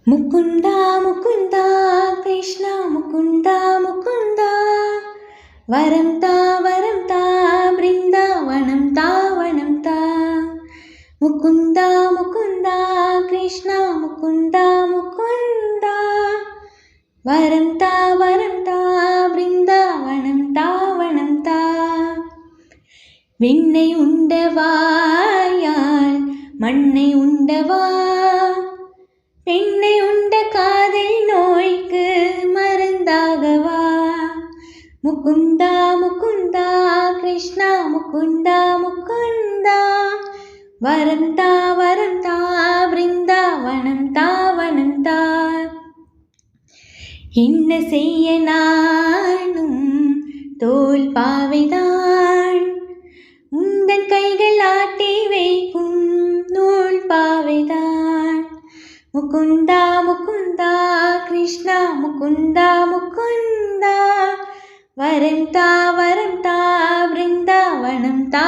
முகுந்தா முகுந்தா கிருஷ்ணா முகுந்தா முகுந்தா வரம் தா பிருந்தாவனம் தா முகுந்தா முகுந்தா கிருஷ்ணா முகுந்தா முகுந்தா வரம் தா பிருந்தாவனம் தா விண்ணை உண்டவாயால் மண்ணை உண்டவா பெண்ணை உண்ட காதல் நோய்க்கு மருந்தாகவா முகுந்தா முகுந்தா கிருஷ்ணா முகுந்தா முகுந்தா வரம் தா பிருந்தாவனம் தா என்ன செய்ய நானும் தோல் பாவைதான் உந்தன் கைகள் ஆட்டி வைக்கும் நூல் பாவைதான் முகுந்தா முகுந்தா கிருஷ்ணா முகுந்தா முகுந்தா வரம் தா பிருந்தாவனம் தா